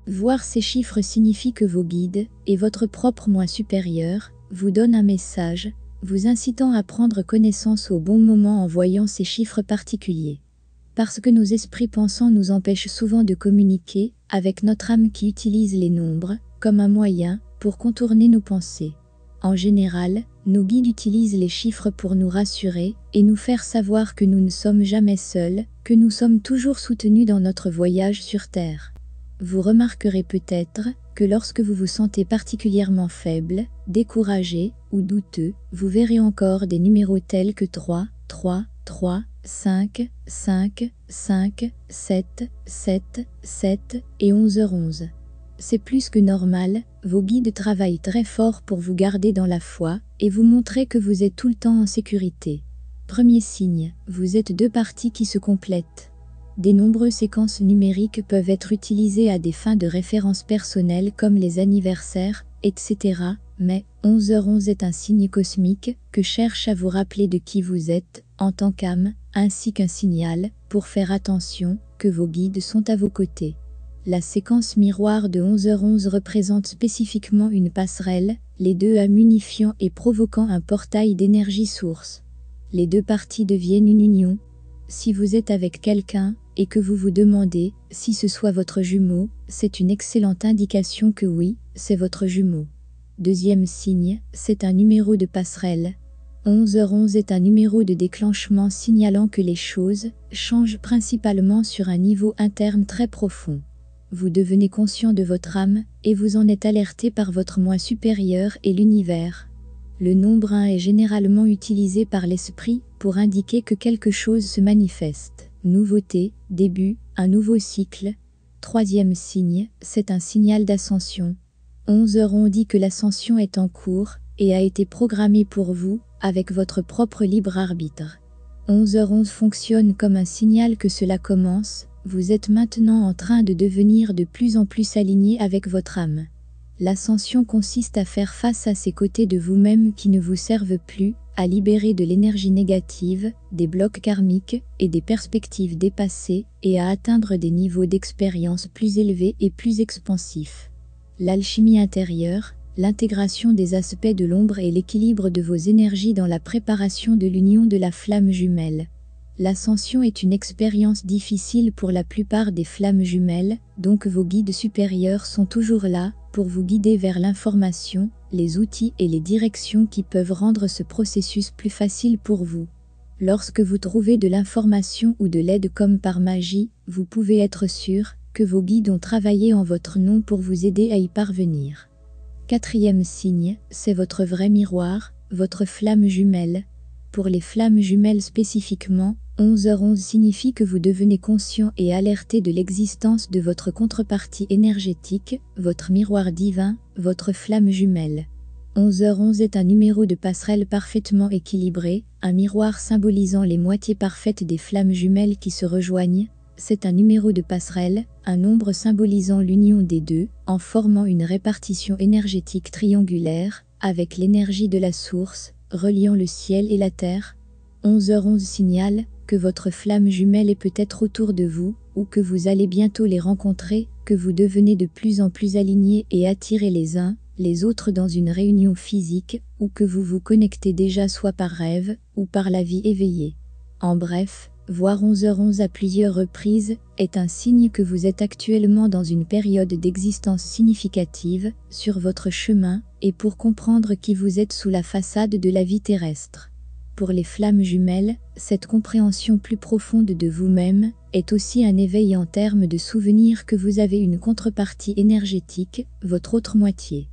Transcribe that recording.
Voir ces chiffres signifie que vos guides, et votre propre moi supérieur, vous donnent un message, vous incitant à prendre connaissance au bon moment en voyant ces chiffres particuliers. Parce que nos esprits pensants nous empêchent souvent de communiquer avec notre âme qui utilise les nombres comme un moyen pour contourner nos pensées. En général, nos guides utilisent les chiffres pour nous rassurer et nous faire savoir que nous ne sommes jamais seuls, que nous sommes toujours soutenus dans notre voyage sur Terre. Vous remarquerez peut-être que lorsque vous vous sentez particulièrement faible, découragé ou douteux, vous verrez encore des numéros tels que 3, 3, 3, 5, 5, 5, 7, 7, 7 et 11h11. C'est plus que normal, vos guides travaillent très fort pour vous garder dans la foi et vous montrer que vous êtes tout le temps en sécurité. Premier signe, vous êtes deux parties qui se complètent. De nombreuses séquences numériques peuvent être utilisées à des fins de référence personnelles comme les anniversaires, etc. Mais 11h11 est un signe cosmique que cherche à vous rappeler de qui vous êtes en tant qu'âme, ainsi qu'un signal pour faire attention que vos guides sont à vos côtés. La séquence miroir de 11h11 représente spécifiquement une passerelle, les deux âmes unifiant et provoquant un portail d'énergie source. Les deux parties deviennent une union. Si vous êtes avec quelqu'un et que vous vous demandez si ce soit votre jumeau, c'est une excellente indication que oui, c'est votre jumeau. Deuxième signe, c'est un numéro de passerelle. 11h11 est un numéro de déclenchement signalant que les choses changent principalement sur un niveau interne très profond. Vous devenez conscient de votre âme et vous en êtes alerté par votre moi supérieur et l'univers. Le nombre 1 est généralement utilisé par l'esprit pour indiquer que quelque chose se manifeste. Nouveauté, début, un nouveau cycle. Troisième signe, c'est un signal d'ascension. 11h11 dit que l'ascension est en cours et a été programmée pour vous avec votre propre libre arbitre. 11h11 fonctionne comme un signal que cela commence. Vous êtes maintenant en train de devenir de plus en plus aligné avec votre âme. L'ascension consiste à faire face à ces côtés de vous-même qui ne vous servent plus, à libérer de l'énergie négative, des blocs karmiques et des perspectives dépassées et à atteindre des niveaux d'expérience plus élevés et plus expansifs. L'alchimie intérieure, l'intégration des aspects de l'ombre et l'équilibre de vos énergies dans la préparation de l'union de la flamme jumelle. L'ascension est une expérience difficile pour la plupart des flammes jumelles, donc vos guides supérieurs sont toujours là pour vous guider vers l'information, les outils et les directions qui peuvent rendre ce processus plus facile pour vous. Lorsque vous trouvez de l'information ou de l'aide comme par magie, vous pouvez être sûr que vos guides ont travaillé en votre nom pour vous aider à y parvenir. Quatrième signe, c'est votre vrai miroir, votre flamme jumelle. Pour les flammes jumelles spécifiquement, 11h11 signifie que vous devenez conscient et alerté de l'existence de votre contrepartie énergétique, votre miroir divin, votre flamme jumelle. 11h11 est un numéro de passerelle parfaitement équilibré, un miroir symbolisant les moitiés parfaites des flammes jumelles qui se rejoignent. C'est un numéro de passerelle, un nombre symbolisant l'union des deux, en formant une répartition énergétique triangulaire, avec l'énergie de la source, reliant le ciel et la terre. 11h11 signale que votre flamme jumelle est peut-être autour de vous, ou que vous allez bientôt les rencontrer, que vous devenez de plus en plus alignés et attirés les uns, les autres dans une réunion physique, ou que vous vous connectez déjà soit par rêve, ou par la vie éveillée. En bref, voir 11h11 à plusieurs reprises est un signe que vous êtes actuellement dans une période d'existence significative sur votre chemin et pour comprendre qui vous êtes sous la façade de la vie terrestre. Pour les flammes jumelles, cette compréhension plus profonde de vous-même est aussi un éveil en termes de souvenir que vous avez une contrepartie énergétique, votre autre moitié.